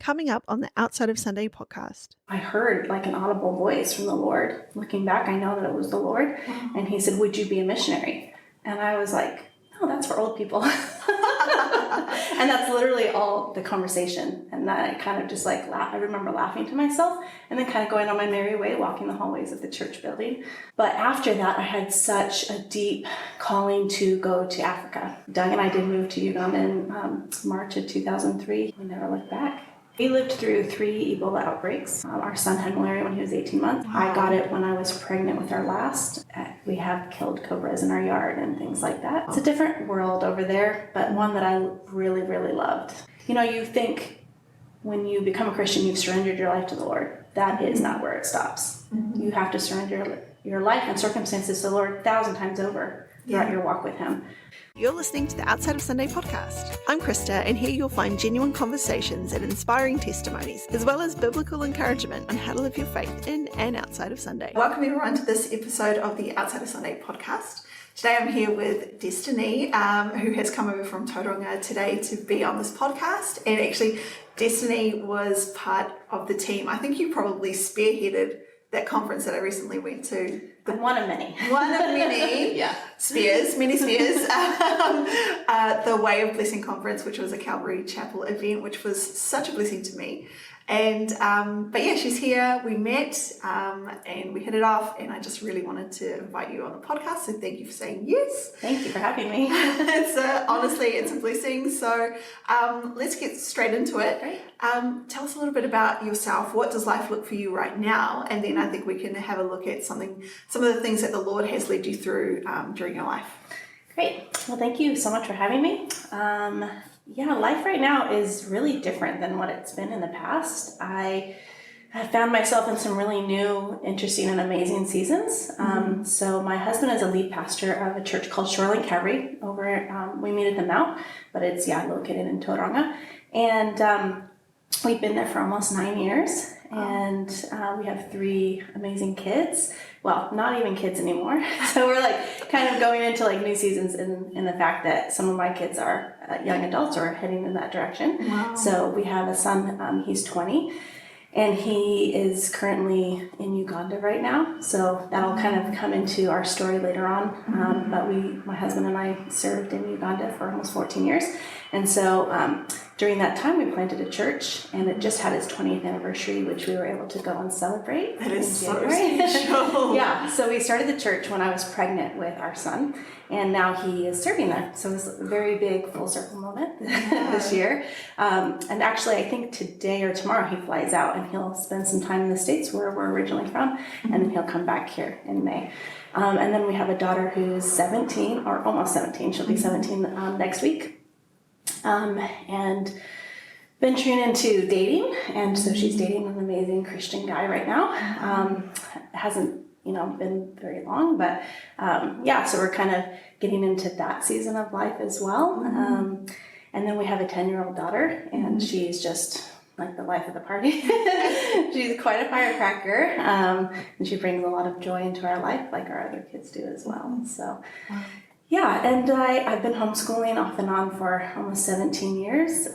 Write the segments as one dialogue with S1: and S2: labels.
S1: coming up on the Outside of Sunday podcast.
S2: I heard like an audible voice from the Lord. Looking back, I know that it was the Lord. Wow. And he said, "Would you be a missionary?" And I was like, "No, that's for old people." And that's literally all the conversation. And then I kind of just like, I remember laughing to myself and then kind of going on my merry way, walking the hallways of the church building. But after that, I had such a deep calling to go to Africa. Doug and I did move to Uganda in March of 2003. We never looked back. We lived through 3 Ebola outbreaks. Our son had malaria when he was 18 months. Wow. I got it when I was pregnant with our last. We have killed cobras in our yard and things like that. It's a different world over there, but one that I really, really loved. You know, you think when you become a Christian, you've surrendered your life to the Lord. That is not where it stops. Mm-hmm. You have to surrender your life and circumstances to the Lord 1,000 times over throughout your walk with Him.
S1: You're listening to the Outside of Sunday podcast. I'm Krista, and here you'll find genuine conversations and inspiring testimonies, as well as biblical encouragement on how to live your faith in and outside of Sunday.
S3: Welcome everyone to this episode of the Outside of Sunday podcast. Today I'm here with Destiny, who has come over from Tauranga today to be on this podcast. And actually, Destiny was part of the team. I think you probably spearheaded that conference that I recently went to.
S2: One of many.
S3: One of many.
S2: Yeah.
S3: Many spears. The Way of Blessing conference, which was a Calvary Chapel event, which was such a blessing to me. And, but yeah, she's here. We met and we hit it off, and I just really wanted to invite you on the podcast. So thank you for saying yes.
S2: Thank you for having me.
S3: Honestly, it's a blessing. So let's get straight into it.
S2: Great.
S3: Tell us a little bit about yourself. What does life look for you right now? And then I think we can have a look at some of the things that the Lord has led you through during your life.
S2: Great. Well, thank you so much for having me. Life right now is really different than what it's been in the past. I have found myself in some really new, interesting, and amazing seasons. So my husband is a lead pastor of a church called Shoreline Calvary over, we meet at the Mount, but it's, located in Tauranga. And we've been there for almost 9 years. And we have 3 amazing kids. Well, not even kids anymore. So we're like kind of going into like new seasons in the fact that some of my kids are young adults or heading in that direction. Wow. So we have a son, he's 20, and he is currently in Uganda right now. So that'll kind of come into our story later on. But my husband and I served in Uganda for almost 14 years. And so during that time, we planted a church, and it just had its 20th anniversary, which we were able to go and celebrate.
S3: That is so special.
S2: Yeah, so we started the church when I was pregnant with our son, and now he is serving there. So it's a very big full circle moment this year. And actually, I think today or tomorrow he flies out, and he'll spend some time in the States where we're originally from, and then he'll come back here in May. And then we have a daughter who's 17, or almost 17. She'll be 17 next week. And venturing into dating, and so she's dating an amazing Christian guy right now. Hasn't been very long, but so we're kind of getting into that season of life as well. And then we have a 10-year-old daughter, and she's just like the life of the party. She's quite a firecracker, and she brings a lot of joy into our life, like our other kids do as well. So. Yeah, and I've been homeschooling off and on for almost 17 years.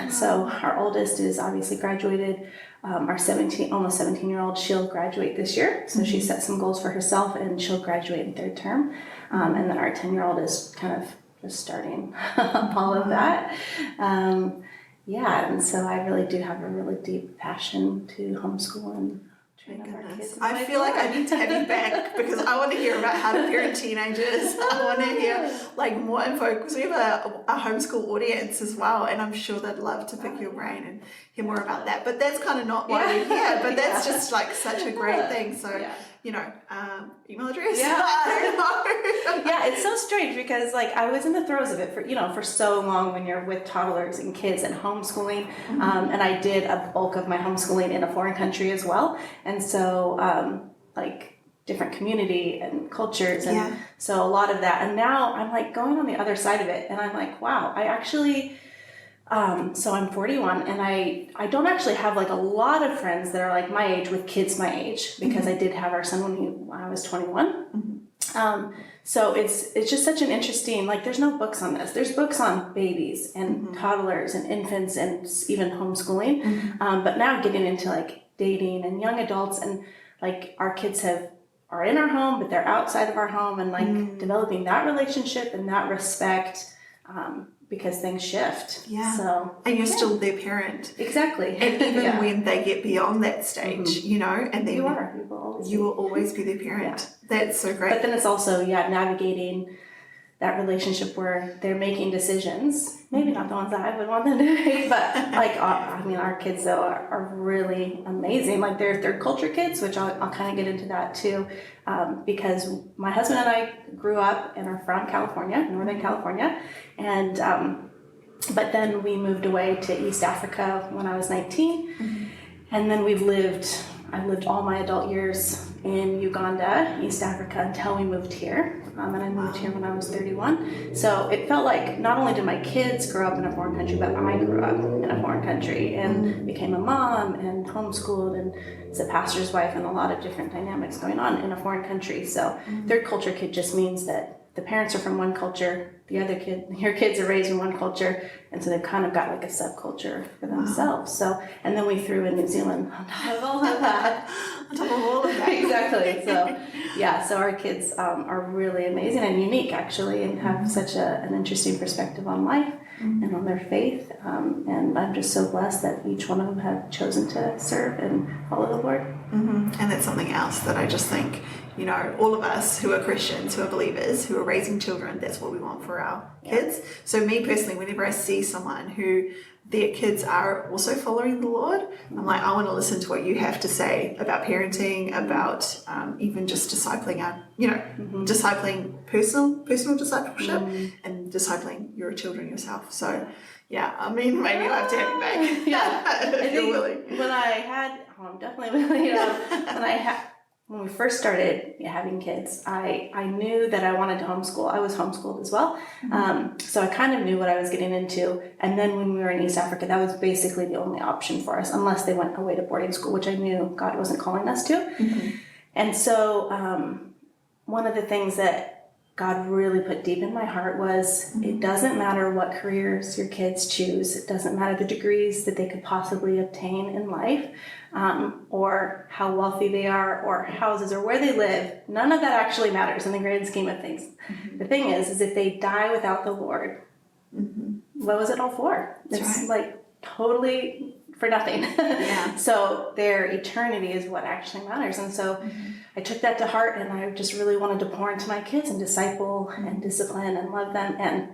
S2: So our oldest is obviously graduated. Our almost 17-year-old, she'll graduate this year. So she set some goals for herself, and she'll graduate in 3rd term. And then our 10-year-old is kind of just starting all of that. And so I really do have a really deep passion to homeschool and
S3: I feel like I need to have you back because I want to hear about how to parent teenagers. I want to hear like more info because we have a homeschool audience as well, and I'm sure they'd love to pick your brain and hear more about that. But that's kind of not why we're here. But that's just like such a great thing. So email address.
S2: Yeah.
S3: I don't know.
S2: Yeah, it's so strange because like I was in the throes of it for so long when you're with toddlers and kids and homeschooling. And I did a bulk of my homeschooling in a foreign country as well. And so like different community and cultures. And so a lot of that. And now I'm like going on the other side of it. And I'm like, wow, I actually... so I'm 41, and I don't actually have like a lot of friends that are like my age with kids my age, because I did have our son when I was 21. So it's just such an interesting, like there's no books on this. There's books on babies and toddlers and infants and even homeschooling. But now getting into like dating and young adults, and like our kids are in our home, but they're outside of our home, and like developing that relationship and that respect, because things shift.
S3: Yeah.
S2: So,
S3: and you're still their parent.
S2: Exactly.
S3: And even when they get beyond that stage, you know, and then you will always be their parent. Yeah. That's so great.
S2: But then it's also, navigating that relationship where they're making decisions, maybe not the ones that I would want them to make, but like, I mean, our kids though are really amazing. Like they're third culture kids, which I'll kind of get into that too, because my husband and I grew up and are from California, Northern California, and but then we moved away to East Africa when I was 19, and then I lived all my adult years in Uganda, East Africa, until we moved here. And I moved here when I was 31. So it felt like not only did my kids grow up in a foreign country, but I grew up in a foreign country and became a mom and homeschooled and was a pastor's wife, and a lot of different dynamics going on in a foreign country. So third culture kid just means that the parents are from one culture, your kids are raised in one culture, and so they've kind of got like a subculture for themselves. So, and then we threw in New Zealand on top of all of that.
S3: On top of all of that.
S2: Exactly. So, so our kids are really amazing and unique, actually, and have such an interesting perspective on life and on their faith. And I'm just so blessed that each one of them have chosen to serve and follow the Lord.
S3: And that's something else that I just think, you know, all of us who are Christians, who are believers, who are raising children, that's what we want for our kids. So me personally, whenever I see someone who their kids are also following the Lord, I'm like, I want to listen to what you have to say about parenting, about even just discipling discipling personal discipleship and discipling your children yourself. So yeah, I mean, maybe I'll have to have you back. If you're willing.
S2: When I had, I'm definitely willing, when we first started having kids, I knew that I wanted to homeschool. I was homeschooled as well. So I kind of knew what I was getting into. And then when we were in East Africa, that was basically the only option for us, unless they went away to boarding school, which I knew God wasn't calling us to. And so one of the things that God really put deep in my heart was, it doesn't matter what careers your kids choose. It doesn't matter the degrees that they could possibly obtain in life, or how wealthy they are, or houses, or where they live. None of that actually matters in the grand scheme of things. The thing is if they die without the Lord, what was it all for? It's like totally for nothing. So their eternity is what actually matters. And so I took that to heart, and I just really wanted to pour into my kids and disciple and discipline and love them. And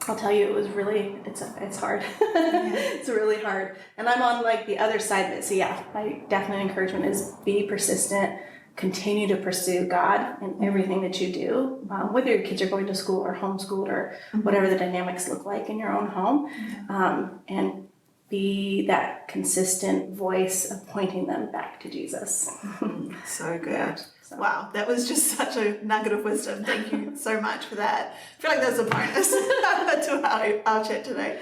S2: I'll tell you, it was really, it's hard. It's really hard. And I'm on like the other side of it. So my definite encouragement is be persistent, continue to pursue God in everything that you do, whether your kids are going to school or homeschooled or whatever the dynamics look like in your own home, and be that consistent voice of pointing them back to Jesus.
S3: So good. Wow, that was just such a nugget of wisdom. Thank you so much for that. I feel like that's a bonus to our chat today.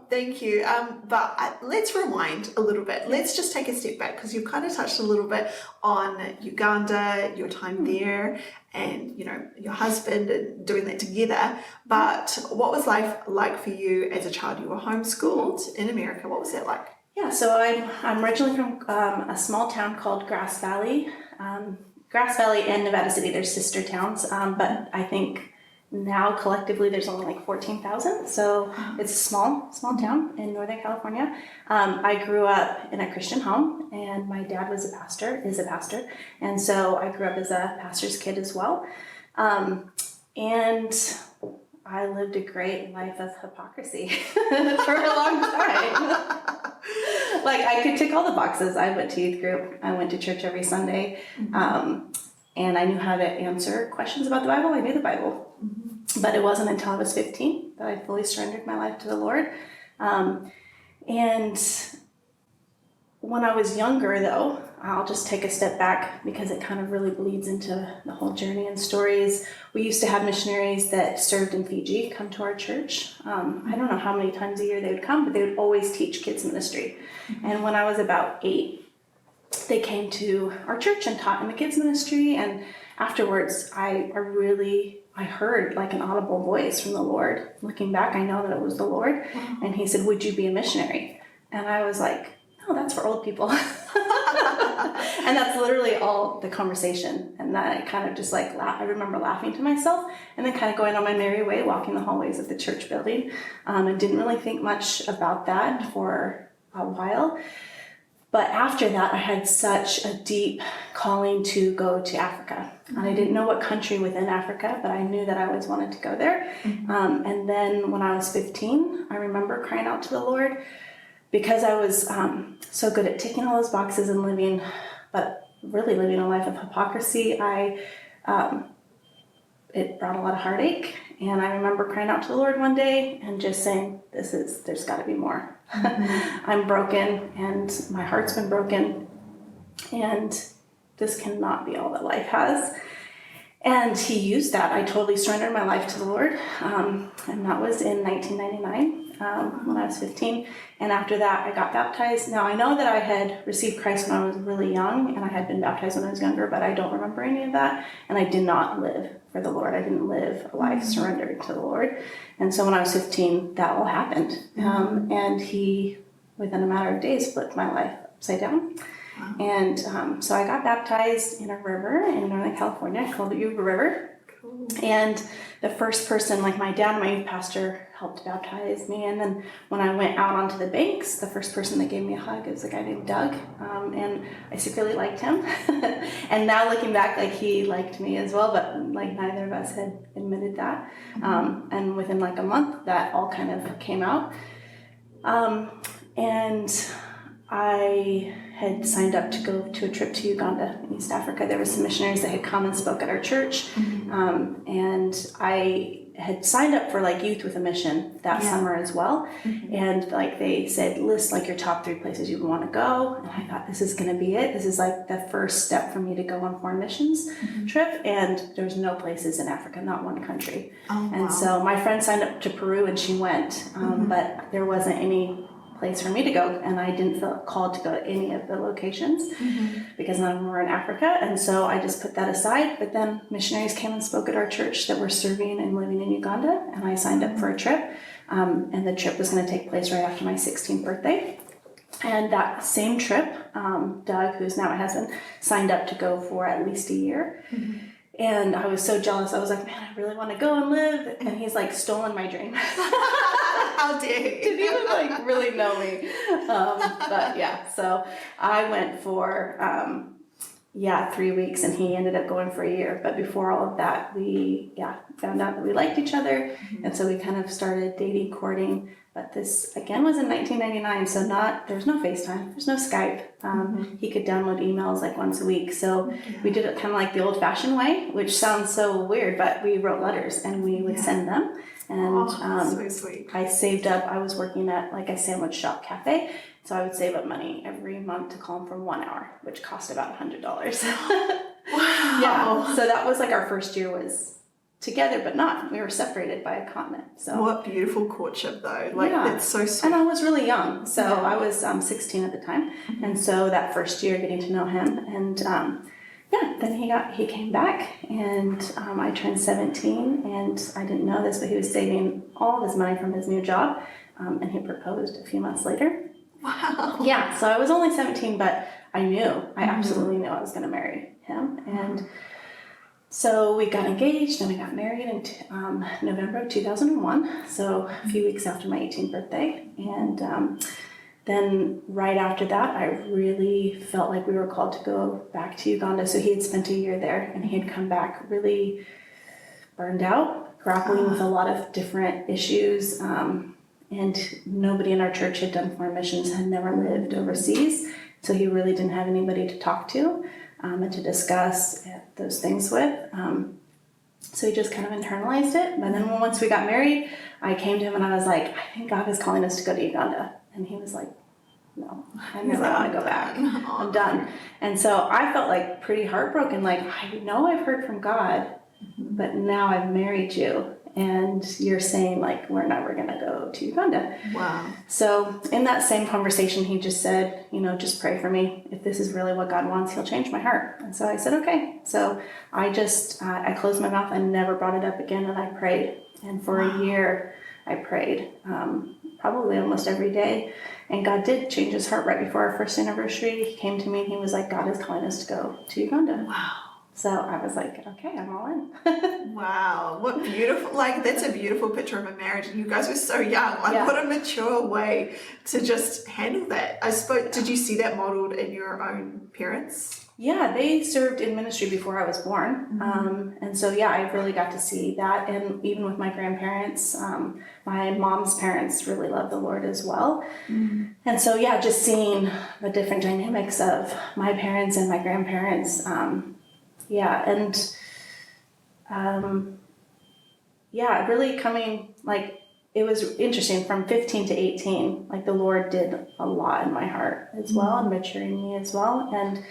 S3: Thank you. But let's rewind a little bit. Let's just take a step back, because you've kind of touched a little bit on Uganda, your time there, and your husband and doing that together. But what was life like for you as a child? You were homeschooled in America. What was that like?
S2: Yeah, so I'm originally from a small town called Grass Valley. Grass Valley and Nevada City, they're sister towns, but I think now collectively there's only like 14,000, so it's a small town in Northern California. I grew up in a Christian home, and my dad is a pastor, and so I grew up as a pastor's kid as well. And I lived a great life of hypocrisy for a long time. Like, I could tick all the boxes. I went to youth group. I went to church every Sunday. And I knew how to answer questions about the Bible. I knew the Bible. But it wasn't until I was 15 that I fully surrendered my life to the Lord. And when I was younger, though, I'll just take a step back because it kind of really bleeds into the whole journey and stories. We used to have missionaries that served in Fiji come to our church. I don't know how many times a year they would come, but they would always teach kids ministry. And when I was about 8, they came to our church and taught in the kids ministry. And afterwards, I heard like an audible voice from the Lord. Looking back, I know that it was the Lord. And he said, would you be a missionary? And I was like, no, that's for old people. And that's literally all the conversation. And then I kind of just like, I remember laughing to myself and then kind of going on my merry way, walking the hallways of the church building. And didn't really think much about that for a while. But after that, I had such a deep calling to go to Africa. And I didn't know what country within Africa, but I knew that I always wanted to go there. And then when I was 15, I remember crying out to the Lord because I was so good at ticking all those boxes and living, but really living a life of hypocrisy. It brought a lot of heartache. And I remember crying out to the Lord one day and just saying, there's got to be more. I'm broken and my heart's been broken and this cannot be all that life has. And he used that. I totally surrendered my life to the Lord. And that was in 1999 when I was 15. And after that, I got baptized. Now, I know that I had received Christ when I was really young and I had been baptized when I was younger, but I don't remember any of that. And I did not live for the Lord. I didn't live a life surrendered to the Lord. And so when I was 15, that all happened. And he, within a matter of days, flipped my life upside down. Wow. And so I got baptized in a river in Northern California called the Ebola River. Cool. And the first person, like my dad and my youth pastor, helped baptize me. And then when I went out onto the banks, the first person that gave me a hug was a guy named Doug. And I secretly liked him. And now looking back, like he liked me as well, but like neither of us had admitted that. And within like a month, that all kind of came out. And I had signed up to go to a trip to Uganda in East Africa. There were some missionaries that had come and spoke at our church. And I had signed up for like Youth with a Mission that summer as well. And like they said, list like your top 3 places you want to go. And I thought, this is going to be it. This is like the first step for me to go on foreign missions trip. And there's no places in Africa, not one country. And so my friend signed up to Peru and she went, but there wasn't any place for me to go, and I didn't feel called to go to any of the locations because none of them were in Africa, and so I just put that aside. But then missionaries came and spoke at our church that were serving and living in Uganda, and I signed up for a trip, and the trip was going to take place right after my 16th birthday. And that same trip, Doug, who's now my husband, signed up to go for at least a year. And I was so jealous. I was like, man, I really want to go and live. And he's like stolen my dream.
S3: How dare you?
S2: Didn't even like really know me. But yeah, so I went for 3 weeks and he ended up going for a year. But before all of that, we found out that we liked each other. And so we kind of started dating, courting. But this, again, was in 1999, so there's no FaceTime, there's no Skype. He could download emails like once a week. So we did it kind of like the old-fashioned way, which sounds so weird, but we wrote letters and we would send them. And
S3: so sweet.
S2: I saved up, I was working at like a sandwich shop cafe, so I would save up money every month to call him for 1 hour, which cost about $100.
S3: Wow.
S2: Yeah, so that was like our first year was together, but not. We were separated by a continent. So
S3: what beautiful courtship, though. Like, it's so sweet.
S2: And I was really young. So I was 16 at the time. And so that first year, getting to know him. And then he came back, and I turned 17. And I didn't know this, but he was saving all of his money from his new job. And he proposed a few months later.
S3: Wow.
S2: Yeah, so I was only 17, but I absolutely knew I was going to marry him. And so we got engaged and we got married in November of 2001, so a few weeks after my 18th birthday. And then right after that, I really felt like we were called to go back to Uganda. So he had spent a year there and he had come back really burned out, grappling with a lot of different issues. And nobody in our church had done foreign missions, had never lived overseas. So he really didn't have anybody to talk to. And to discuss those things with. So he just kind of internalized it. But then once we got married, I came to him and I was like, I think God is calling us to go to Uganda. And he was like, no, I never want to go back. I'm done. And so I felt like pretty heartbroken. Like, I know I've heard from God, but now I've married you and you're saying like, we're never going to go to Uganda.
S3: Wow.
S2: So in that same conversation, he just said, just pray for me. If this is really what God wants, he'll change my heart. And so I said, okay. So I just, I closed my mouth and never brought it up again. And I prayed. And for a year, I prayed, probably almost every day. And God did change his heart right before our first anniversary. He came to me and he was like, God is calling us to go to Uganda.
S3: Wow.
S2: So I was like, okay, I'm all in.
S3: Wow, what beautiful, that's a beautiful picture of a marriage. And you guys were so young, what a mature way to just handle that. I suppose, did you see that modeled in your own parents?
S2: Yeah, they served in ministry before I was born. And so, I really got to see that. And even with my grandparents, my mom's parents really loved the Lord as well. And so, just seeing the different dynamics of my parents and my grandparents, really coming, it was interesting from 15 to 18, the Lord did a lot in my heart as well and maturing me as well. And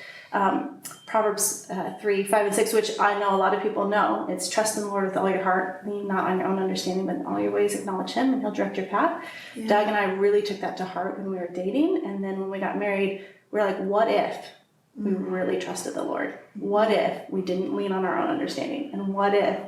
S2: Proverbs 3, 5, and 6, which I know a lot of people know, it's trust in the Lord with all your heart, lean not on your own understanding, but in all your ways acknowledge him and he'll direct your path. Yeah. Doug and I really took that to heart when we were dating. And then when we got married, we're like, what if we really trusted the Lord? What if we didn't lean on our own understanding? And what if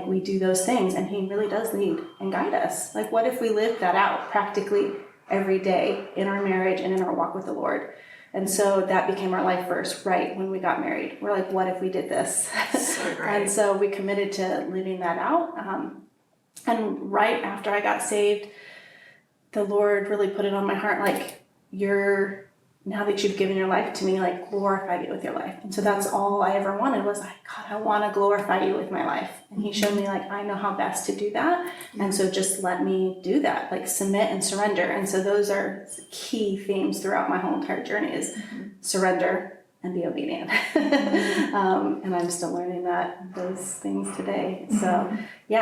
S2: we do those things and he really does lead and guide us? What if we live that out practically every day in our marriage and in our walk with the Lord? And so that became our life verse right when we got married. We're like, what if we did this?
S3: So great. And
S2: so we committed to living that out. And right after I got saved, the Lord really put it on my heart, now that you've given your life to me, glorify me with your life. And so that's all I ever wanted was God, I want to glorify you with my life. And he showed me I know how best to do that. And so just let me do that, submit and surrender. And so those are key themes throughout my whole entire journey is surrender and be obedient. And I'm still learning those things today. So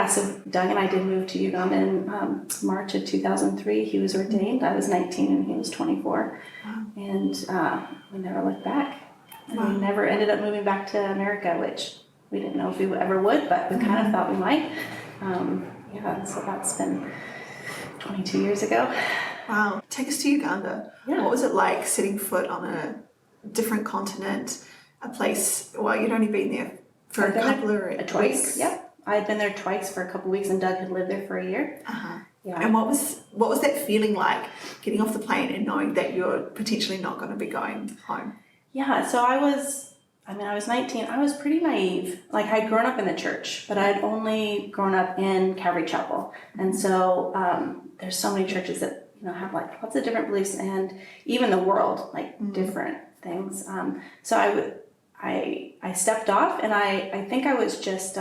S2: so Doug and I did move to Uganda in March of 2003. He was ordained. I was 19 and he was 24. Wow. And we never looked back. And we never ended up moving back to America, which we didn't know if we ever would, but we kind of thought we might. So that's been 22 years ago.
S3: Wow. Take us to Uganda. Yeah. What was it like setting foot on a different continent, a place, you'd only been there for a couple of
S2: twice. Yep. I had been there twice for a couple of weeks and Doug had lived there for a year.
S3: Yeah. And what was that feeling like, getting off the plane and knowing that you're potentially not going to be going home? Yeah,
S2: so I was 19. I was pretty naive. I'd grown up in the church, but I'd only grown up in Calvary Chapel. And so there's so many churches that have lots of different beliefs and even the world, different things. So I stepped off and I think I was just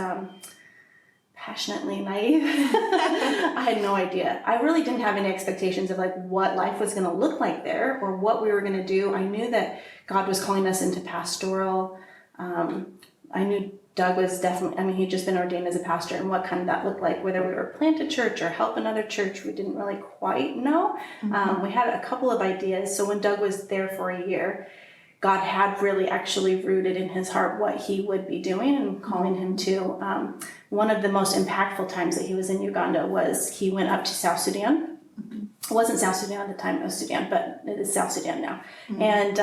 S2: passionately naive. I had no idea. I really didn't have any expectations of what life was going to look like there or what we were going to do. I knew that God was calling us into pastoral. I knew Doug was definitely, he'd just been ordained as a pastor and what kind of that looked like, whether we were plant a church or help another church, we didn't really quite know. We had a couple of ideas. So when Doug was there for a year, God had really actually rooted in his heart what he would be doing and calling him to. One of the most impactful times that he was in Uganda was he went up to South Sudan. It wasn't South Sudan at the time, it was Sudan, but it is South Sudan now. And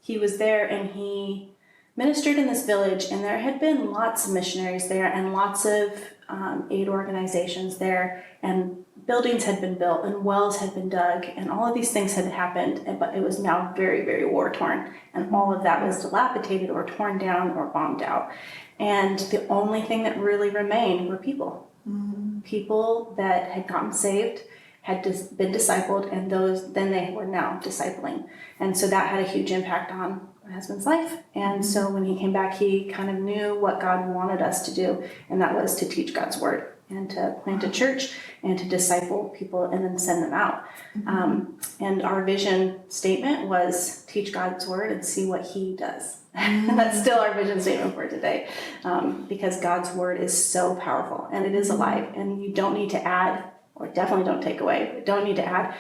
S2: he was there and he ministered in this village, and there had been lots of missionaries there and lots of aid organizations there, and buildings had been built and wells had been dug and all of these things had happened, but it was now very, very war-torn, and all of that was dilapidated or torn down or bombed out. And the only thing that really remained were people. People that had gotten saved, had been discipled, and then they were now discipling. And so that had a huge impact on my husband's life. And so when he came back, he kind of knew what God wanted us to do, and that was to teach God's word and to plant a church and to disciple people and then send them out. And our vision statement was teach God's word and see what he does. And that's still our vision statement for today, because God's word is so powerful and it is alive, and you don't need to add, or definitely don't take away, don't need to add,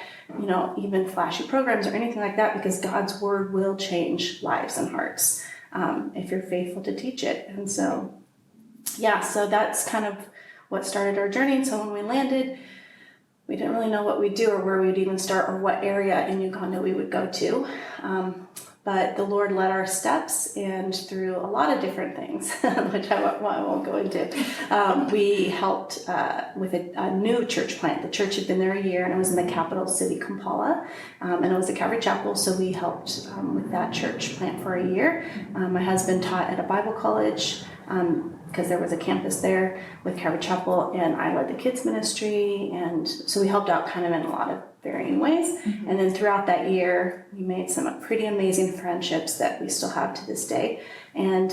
S2: even flashy programs or anything like that, because God's word will change lives and hearts if you're faithful to teach it. And so, so that's kind of what started our journey. And so when we landed, we didn't really know what we'd do or where we'd even start or what area in Uganda we would go to. But the Lord led our steps, and through a lot of different things, which I won't go into, we helped with a new church plant. The church had been there a year, and it was in the capital city, Kampala, and it was a Calvary chapel, so we helped with that church plant for a year. My husband taught at a Bible college, because there was a campus there with Calvary Chapel, and I led the kids ministry, and so we helped out kind of in a lot of varying ways. And then throughout that year, we made some pretty amazing friendships that we still have to this day. And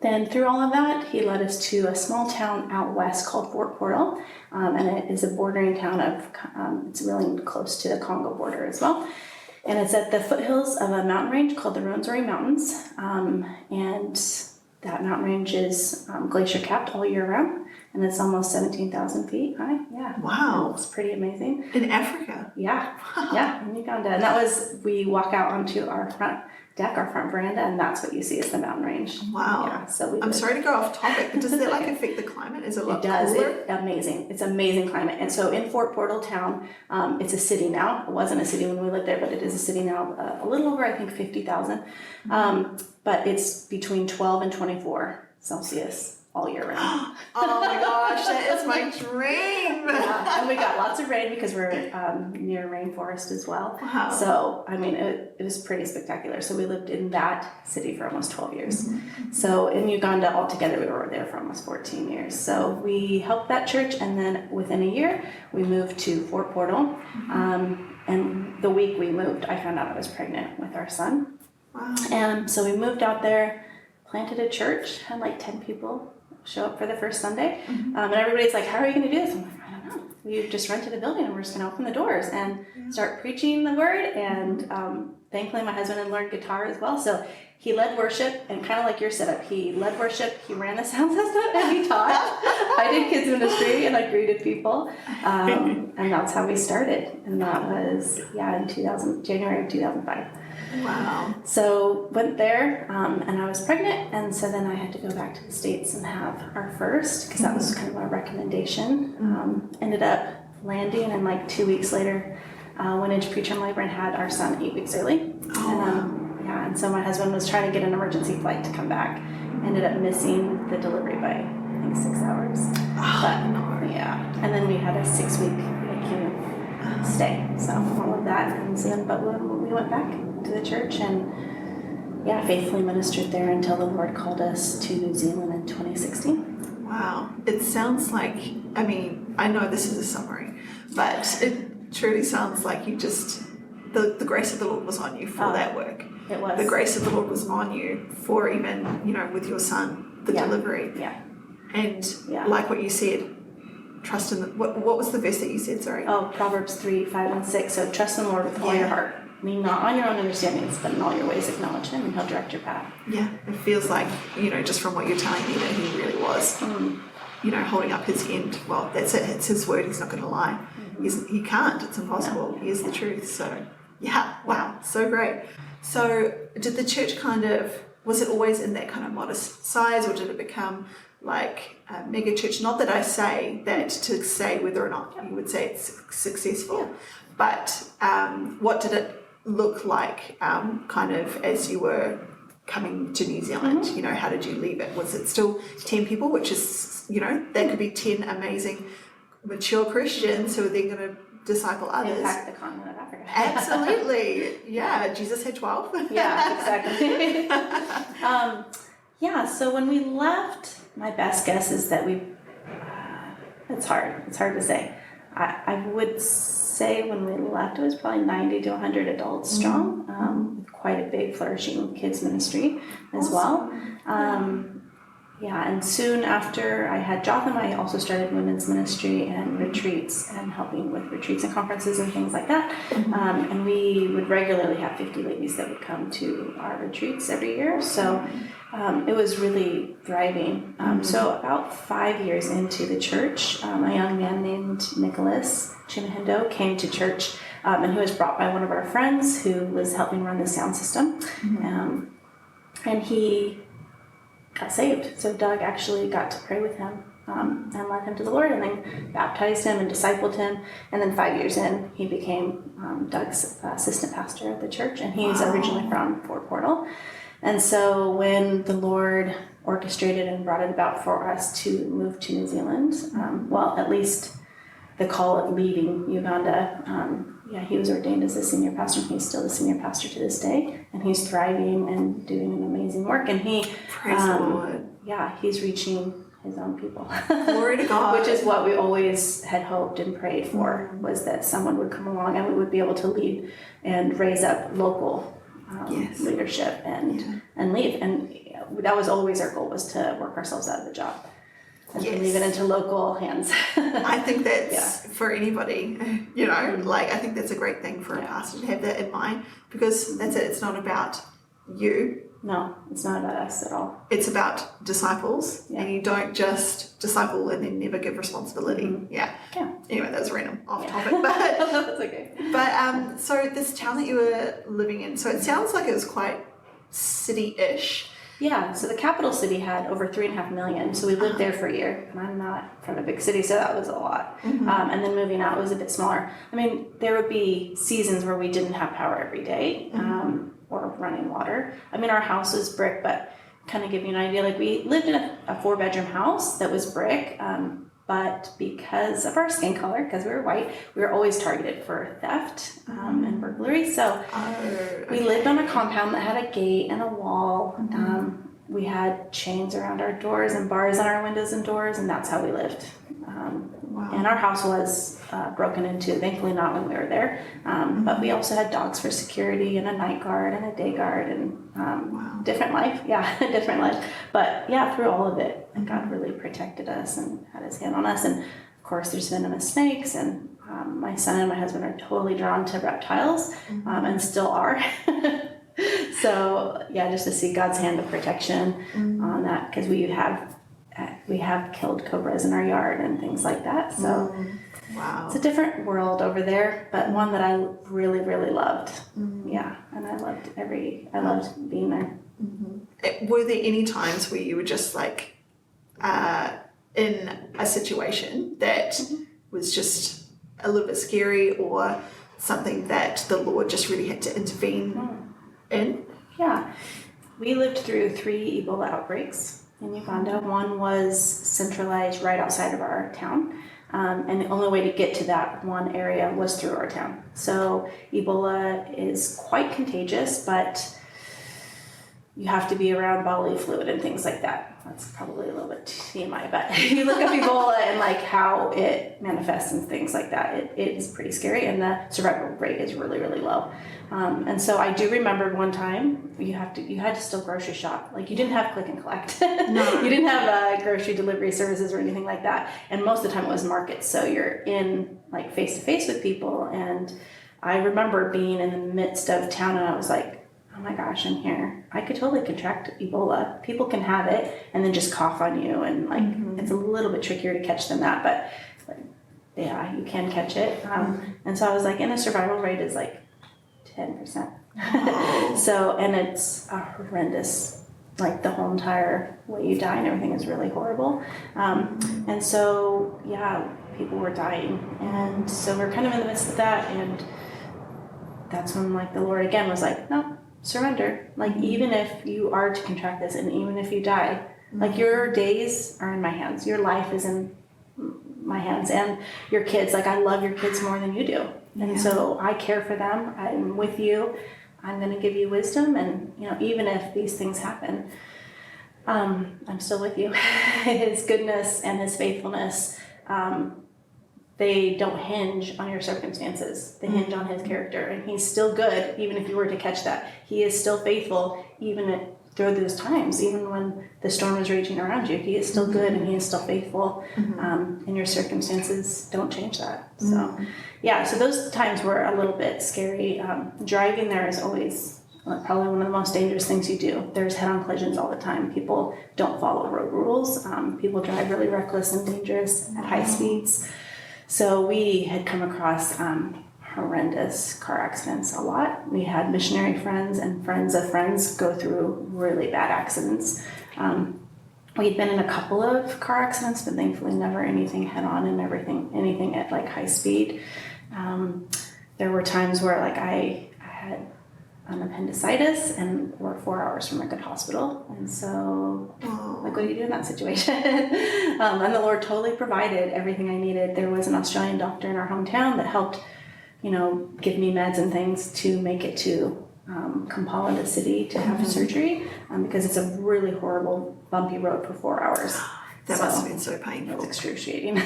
S2: then through all of that, he led us to a small town out west called Fort Portal, and it is a bordering town of, it's really close to the Congo border as well. And it's at the foothills of a mountain range called the Rwenzori Mountains, and that mountain range is glacier capped all year round, and it's almost 17,000 feet high. Yeah.
S3: Wow.
S2: It's pretty amazing.
S3: In Africa?
S2: Yeah. Yeah, in Uganda. And that was, we walk out onto our front deck, our front veranda, and that's what you see is the mountain range.
S3: Wow.
S2: Yeah. So
S3: I'm sorry to go off topic, but does that like affect the climate? Is it a lot cooler?
S2: Amazing. It's amazing climate. And so in Fort Portal town, it's a city now. It wasn't a city when we lived there, but it is a city now, a little over, I think, 50,000. But it's between 12 and 24 Celsius all year round.
S3: Oh my gosh, that is my dream.
S2: Yeah. And we got lots of rain because we're near rainforest as well.
S3: Wow.
S2: So, I mean, it was pretty spectacular. So we lived in that city for almost 12 years. So in Uganda altogether, we were there for almost 14 years. So we helped that church, and then within a year, we moved to Fort Portal. And the week we moved, I found out I was pregnant with our son.
S3: Wow.
S2: And so we moved out there, planted a church, had like 10 people show up for the first Sunday. And everybody's like, how are you going to do this? I'm like, I don't know. We've just rented a building and we're just going to open the doors and start preaching the word. And thankfully my husband had learned guitar as well. So he led worship, and kind of like your setup, he led worship, he ran the sound system, and he taught. I did kids ministry and I greeted people. And that's how we started. And that was, in January of 2005.
S3: Wow.
S2: So went there, and I was pregnant, and so then I had to go back to the States and have our first, because that was kind of our recommendation. Ended up landing, and like 2 weeks later, went into preterm labor and had our son 8 weeks early. And so my husband was trying to get an emergency flight to come back. Ended up missing the delivery by, I think, 6 hours. And then we had a 6-week NICU stay. So all of that, and so then, but we went back to the church and faithfully ministered there until the Lord called us to New Zealand in 2016.
S3: Wow. It sounds like, I mean, I know this is a summary, but it truly sounds like you just, the grace of the Lord was on you for that work.
S2: It was.
S3: The grace of the Lord was on you for even, with your son, the delivery.
S2: Yeah.
S3: And like what you said, trust in the, what was the verse that you said, sorry?
S2: Oh, Proverbs 3, 5, and 6. So trust in the Lord with all your heart. Lean not on your own understandings, but in all your ways acknowledge him, and he'll direct your path. Yeah,
S3: it feels like, just from what you're telling me, that he really was, holding up his end. Well, that's it. It's his word. He's not going to lie. He can't. It's impossible. He is the truth. So, wow. So great. So did the church was it always in that kind of modest size, or did it become like a mega church? Not that I say that to say whether or not you would say it's successful, but what did it look like kind of as you were coming to New Zealand? How did you leave it? Was it still 10 people, which is, that could be 10 amazing, mature Christians who are then going to disciple others?
S2: Impact the continent of Africa.
S3: Absolutely. Yeah, Jesus had 12.
S2: Yeah, exactly. So when we left, my best guess is that it's hard to say. I would say when we left, it was probably 90 to 100 adults strong, with quite a big flourishing kids ministry as well. And soon after I had Jotham, I also started women's ministry and retreats and helping with retreats and conferences and things like that. And we would regularly have 50 ladies that would come to our retreats every year. So it was really thriving. So about 5 years into the church, a young man named Nicholas Chimahendo came to church, and he was brought by one of our friends who was helping run the sound system. And he got saved. So Doug actually got to pray with him and led him to the Lord, and then baptized him and discipled him. And then 5 years in, he became Doug's assistant pastor of the church, and he's originally from Fort Portal. And so when the Lord orchestrated and brought it about for us to move to New Zealand, well, at least the call of leaving Uganda, he was ordained as a senior pastor, and he's still the senior pastor to this day, and he's thriving and doing an amazing work. And he,
S3: Praise the Lord.
S2: Yeah, he's reaching his own people.
S3: Glory to God.
S2: Which is what we always had hoped and prayed for, was that someone would come along and we would be able to lead and raise up local leadership and leave. And that was always our goal, was to work ourselves out of the job and to leave it into local hands.
S3: I think that's for anybody, I think that's a great thing for a pastor to have that in mind, because that's it. It's not about you.
S2: No, it's not about us at all.
S3: It's about disciples, and you don't just disciple and then never give responsibility.
S2: Mm-hmm.
S3: Yeah. Anyway, that was random, off topic, but
S2: that's okay.
S3: But so this town that you were living in, so it sounds like it was quite city-ish.
S2: Yeah, so the capital city had over 3.5 million, so we lived there for a year, and I'm not from a big city, so that was a lot.
S3: Mm-hmm.
S2: And then moving out was a bit smaller. I mean, there would be seasons where we didn't have power every day, or running water. I mean, our house was brick, but kind of give you an idea, like we lived in a 4-bedroom house that was brick, but because of our skin color, because we were white, we were always targeted for theft and burglary. So we lived on a compound that had a gate and a wall. We had chains around our doors and bars on our windows and doors, and that's how we lived. And our house was broken into, thankfully not when we were there, but we also had dogs for security and a night guard and a day guard, and different life. Different life. But through all of it, God really protected us and had his hand on us. And of course there's venomous snakes, and my son and my husband are totally drawn to reptiles, and still are. So just to see God's hand of protection on that, because we have killed cobras in our yard and things like that. So it's a different world over there, but one that I really, really loved. And I loved being there.
S3: Were there any times where you were just like in a situation that was just a little bit scary, or something that the Lord just really had to intervene in?
S2: Yeah. We lived through 3 Ebola outbreaks in Uganda. One was centralized right outside of our town, and the only way to get to that one area was through our town. So Ebola is quite contagious, but you have to be around bodily fluid and things like that. That's probably a little bit TMI, but if you look up Ebola and like how it manifests and things like that, it is pretty scary, and the survival rate is really, really low. And so I do remember one time you had to still grocery shop. Like, you didn't have click and collect. No. You didn't have grocery delivery services or anything like that. And most of the time it was markets. So you're in like face to face with people. And I remember being in the midst of town, and I was like, oh my gosh, I'm here. I could totally contract Ebola. People can have it and then just cough on you. And like, it's a little bit trickier to catch than that, but you can catch it. And so I was like, and the survival rate is like 10%. So, and it's a horrendous, like the whole entire way you die and everything is really horrible. And so, people were dying. And so we're kind of in the midst of that. And that's when like the Lord again was like, no, surrender. Like, even if you are to contract this, and even if you die, like, your days are in my hands. Your life is in my hands, and your kids. Like, I love your kids more than you do. And so I care for them. I'm with you. I'm going to give you wisdom. And, even if these things happen, I'm still with you. His goodness and his faithfulness, they don't hinge on your circumstances. They hinge on his character. And he's still good, even if you were to catch that. He is still faithful, even through those times, even when the storm is raging around you. He is still good, and he is still faithful. And your circumstances don't change that. So, so those times were a little bit scary. Driving there is always probably one of the most dangerous things you do. There's head-on collisions all the time. People don't follow road rules. People drive really reckless and dangerous at high speeds. So we had come across horrendous car accidents a lot. We had missionary friends and friends of friends go through really bad accidents. We'd been in a couple of car accidents, but thankfully never anything head on and anything at like high speed. There were times where like I had an appendicitis and we're 4 hours from a good hospital. And so like, what do you do in that situation? And the Lord totally provided everything I needed. There was an Australian doctor in our hometown that helped, give me meds and things to make it to Kampala, the city, to have surgery, because it's a really horrible, bumpy road for 4 hours.
S3: That must have been so painful.
S2: It's excruciating.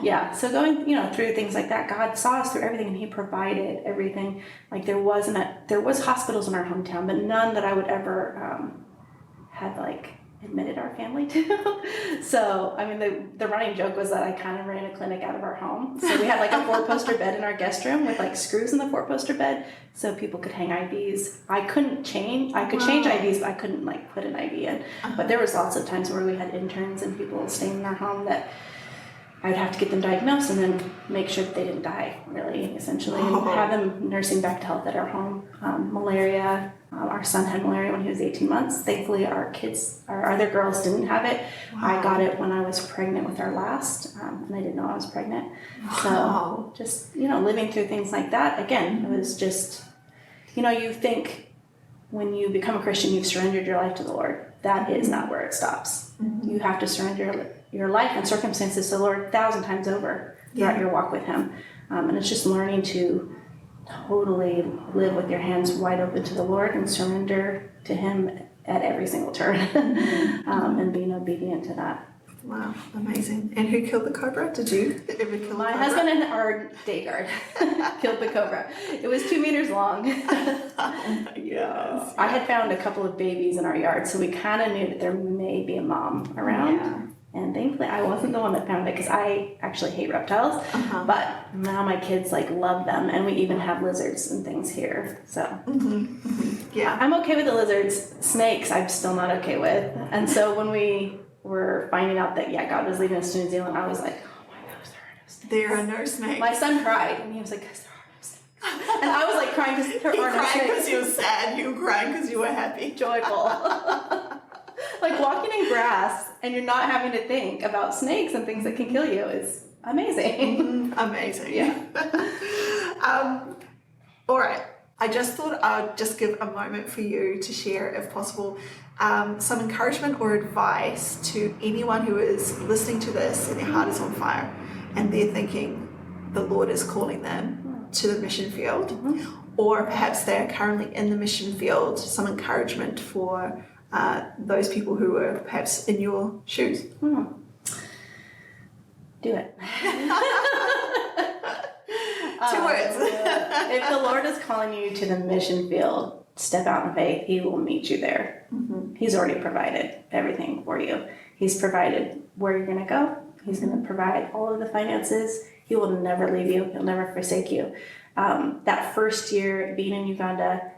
S2: Yeah. So going, through things like that, God saw us through everything, and He provided everything. Like there was hospitals in our hometown, but none that I would ever have like admitted our family to. So, I mean, the running joke was that I kind of ran a clinic out of our home. So we had like a 4-poster bed in our guest room with like screws in the 4-poster bed so people could hang IVs. I could change IVs, but I couldn't like put an IV in. But there was lots of times where we had interns and people staying in our home that I would have to get them diagnosed and then make sure that they didn't die, really, essentially, and have them nursing back to health at our home. Malaria. Our son had malaria when he was 18 months. Thankfully, our other girls didn't have it. Wow. I got it when I was pregnant with our last, and I didn't know I was pregnant. Wow. So just, living through things like that, again, it was just, you think when you become a Christian, you've surrendered your life to the Lord. That is not where it stops. Mm-hmm. You have to surrender your life and circumstances to the Lord 1,000 times over throughout your walk with Him. And it's just learning to totally live with your hands wide open to the Lord and surrender to Him at every single turn, and being obedient to that.
S3: Wow, amazing. And who killed the cobra? Did you ever kill
S2: My
S3: the cobra?
S2: husband and our day guard killed the cobra. It was 2 meters long.
S3: Yes.
S2: I had found a couple of babies in our yard, so we kind of knew that there may be a mom around. Yeah. And thankfully, I wasn't the one that found it because I actually hate reptiles. But now my kids love them, and we even have lizards and things here. So
S3: yeah,
S2: I'm okay with the lizards. Snakes, I'm still not okay with. And so when we were finding out that God was leaving us to New Zealand, I was like, oh my gosh,
S3: there are no snakes.
S2: My son cried, and he was like, "Guys, there are no snakes." And I was like crying because there are no snakes.
S3: You cried because you were sad. You were crying because you were happy,
S2: joyful. Like walking in grass and you're not having to think about snakes and things that can kill you is amazing.
S3: Amazing.
S2: Yeah.
S3: All right. I just thought I'd just give a moment for you to share, if possible, some encouragement or advice to anyone who is listening to this and their heart is on fire and they're thinking the Lord is calling them to the mission field, or perhaps they're currently in the mission field, some encouragement for those people who are perhaps in your shoes.
S2: Do it.
S3: 2 words.
S2: If the Lord is calling you to the mission field, step out in faith. He will meet you there. He's already provided everything for you. He's provided where you're going to go. He's going to provide all of the finances. He will never leave you. He'll never forsake you. That first year being in Uganda,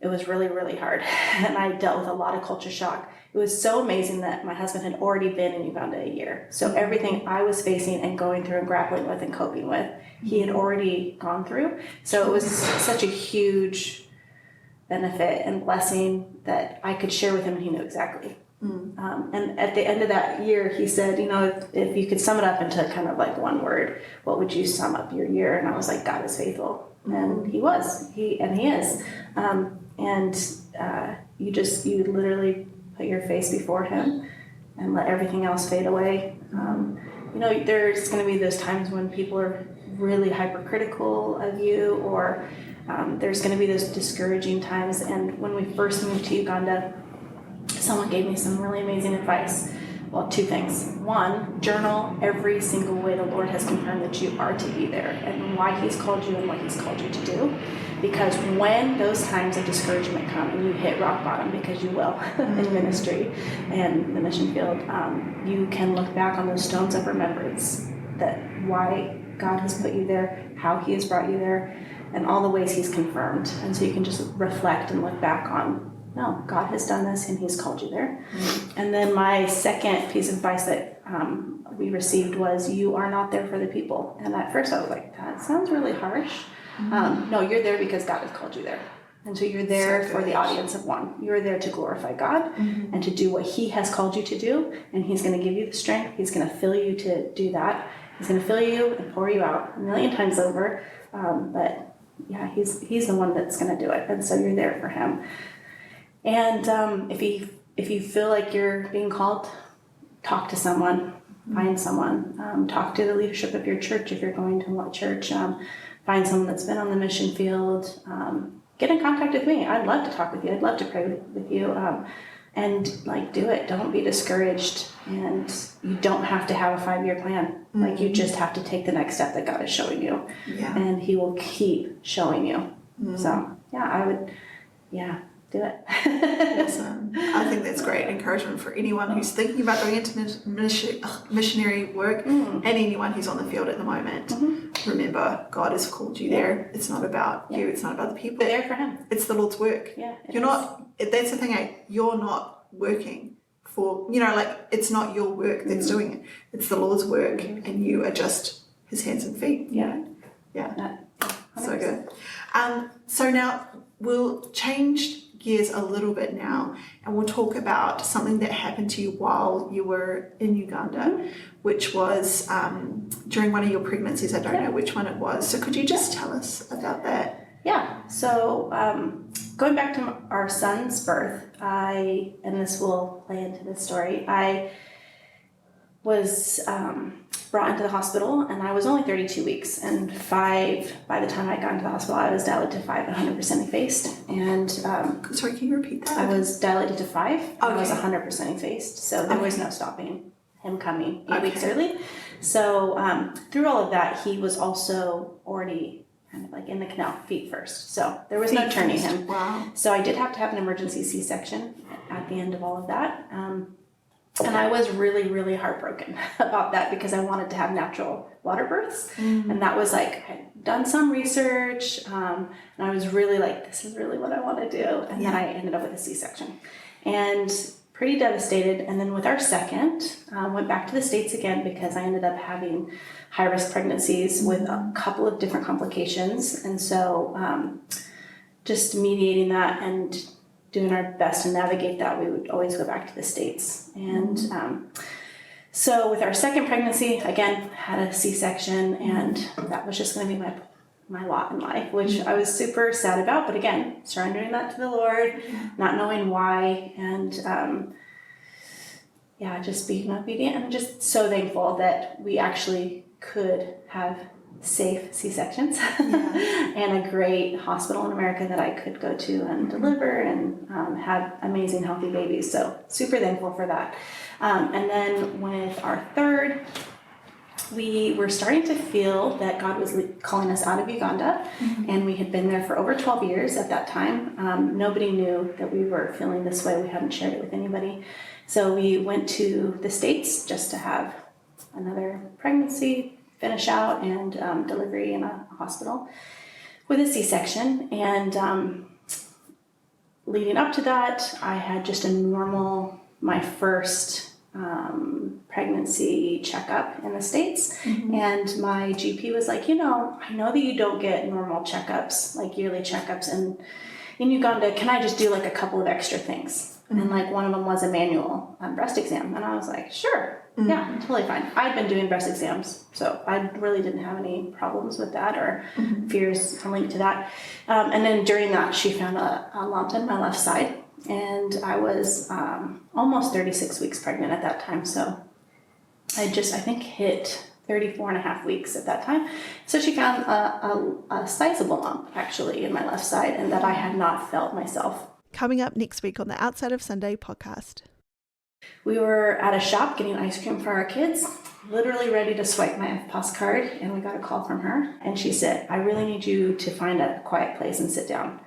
S2: it was really, really hard. And I dealt with a lot of culture shock. It was so amazing that my husband had already been in Uganda a year. So everything I was facing and going through and grappling with and coping with, he had already gone through. So it was such a huge benefit and blessing that I could share with him, and he knew exactly. And at the end of that year, he said, if you could sum it up into kind of like one word, what would you sum up your year? And I was like, God is faithful. And he was. He is. You literally put your face before Him and let everything else fade away. There's going to be those times when people are really hypercritical of you, or there's going to be those discouraging times. And when we first moved to Uganda, someone gave me some really amazing advice. Well, 2 things. 1, journal every single way the Lord has confirmed that you are to be there and why He's called you and what He's called you to do. Because when those times of discouragement come and you hit rock bottom, because you will in ministry and the mission field, you can look back on those stones of remembrance, that why God has put you there, how He has brought you there, and all the ways He's confirmed. And so you can just reflect and look back on, no, God has done this and He's called you there. And then my second piece of advice that we received was, you are not there for the people. And at first I was like, that sounds really harsh. No, you're there because God has called you there. And so you're there
S3: So
S2: for the
S3: good.
S2: audience of one. You're there to glorify God and to do what He has called you to do. And He's going to give you the strength. He's going to fill you to do that. He's going to fill you and pour you out a million times over. But yeah, he's the one that's going to do it. And so you're there for Him. And if you feel like you're being called, talk to someone, find someone, talk to the leadership of your church if you're going to what church, find someone that's been on the mission field, get in contact with me. I'd love to talk with you. I'd love to pray with you. And like, do it. Don't be discouraged. And you don't have to have a 5-year plan. Like, you just have to take the next step that God is showing you.
S3: Yeah.
S2: And He will keep showing you. So yeah, I would, do it.
S3: Awesome. I think that's great encouragement for anyone who's thinking about going into missionary work and anyone who's on the field at the moment. Remember, God has called you there. It's not about you. It's not about the people.
S2: You're there for Him.
S3: It's the Lord's work.
S2: Yeah.
S3: You're not, that's the thing, you're not working for, it's not your work that's doing it. It's the Lord's work, and you are just His hands and feet.
S2: Yeah.
S3: Yeah. So good. So now we'll change gears a little bit now, and we'll talk about something that happened to you while you were in Uganda, which was during one of your pregnancies. I don't know which one it was. So could you just tell us about that?
S2: Yeah. So going back to our son's birth, and this will play into this story, I was brought into the hospital, and I was only 32 weeks, and by the time I got into the hospital, I was dilated to 5, 100% effaced, and
S3: sorry, can you repeat that?
S2: I was dilated to 5, and I was
S3: Okay.
S2: 100% effaced, so there was no stopping him coming 8 weeks
S3: Okay.
S2: early. So through all of that, he was also already kind of like in the canal, feet first, so there was no
S3: Feet
S2: turning
S3: first.
S2: him.
S3: Wow.
S2: So I did have to have an emergency C-section at the end of all of that. And I was really, really heartbroken about that, because I wanted to have natural water births. And that was like, I'd done some research, and I was really like, this is really what I want to do. And then I ended up with a C-section. And pretty devastated. And then with our second, went back to the States again, because I ended up having high-risk pregnancies with a couple of different complications. And so just mediating that and doing our best to navigate that, we would always go back to the States. And so with our second pregnancy, again, had a C-section, and that was just going to be my lot in life, which I was super sad about. But again, surrendering that to the Lord, not knowing why, and just being obedient, and just so thankful that we actually could have safe C-sections and a great hospital in America that I could go to and deliver and have amazing healthy babies. So super thankful for that. And then with our third, we were starting to feel that God was calling us out of Uganda, and we had been there for over 12 years at that time. Nobody knew that we were feeling this way. We hadn't shared it with anybody. So we went to the States just to have another pregnancy, finish out, and delivery in a hospital with a C-section. And leading up to that, I had just my first pregnancy checkup in the States. And my GP was like, I know that you don't get normal checkups, like yearly checkups in Uganda. Can I just do like a couple of extra things? And like one of them was a manual breast exam. And I was like, sure. Yeah, totally fine. I'd been doing breast exams, so I really didn't have any problems with that or fears linked to that. And then during that, she found a lump in my left side, and I was almost 36 weeks pregnant at that time. So I think hit 34 and a half weeks at that time. So she found a sizable lump actually in my left side, and that I had not felt myself.
S1: Coming up next week on the Outside of Sunday podcast.
S2: We were at a shop getting ice cream for our kids, literally ready to swipe my FPOS card, and we got a call from her, and she said, I really need you to find a quiet place and sit down.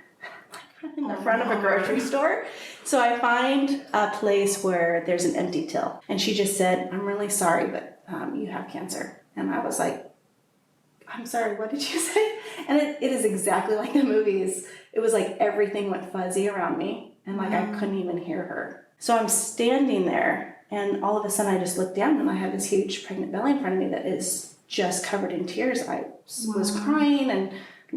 S2: In the front of a grocery store. So I find a place where there's an empty till, and she just said, I'm really sorry, but you have cancer. And I was like, I'm sorry, what did you say? And it is exactly like the movies. It was like everything went fuzzy around me, and like I couldn't even hear her. So I'm standing there, and all of a sudden I just look down, and I have this huge pregnant belly in front of me that is just covered in tears. I was crying, and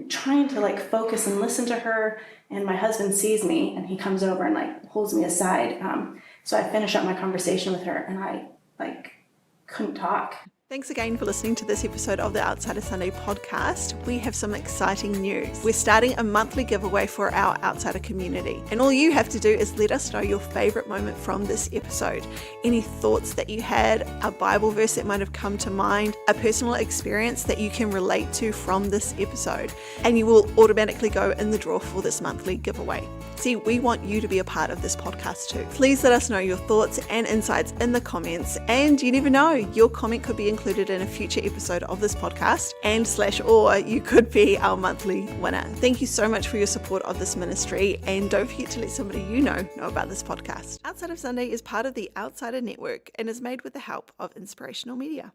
S2: trying to like focus and listen to her. And my husband sees me and he comes over and like holds me aside. So I finish up my conversation with her and I like couldn't talk.
S1: Thanks again for listening to this episode of the Outside of Sunday podcast. We have some exciting news. We're starting a monthly giveaway for our Outsider community. And all you have to do is let us know your favorite moment from this episode. Any thoughts that you had, a Bible verse that might have come to mind, a personal experience that you can relate to from this episode. And you will automatically go in the draw for this monthly giveaway. See, we want you to be a part of this podcast too. Please let us know your thoughts and insights in the comments. And you never know, your comment could be included in a future episode of this podcast or you could be our monthly winner. Thank you so much for your support of this ministry. And don't forget to let somebody you know about this podcast. Outside of Sunday is part of the Outsider Network and is made with the help of Inspirational Media.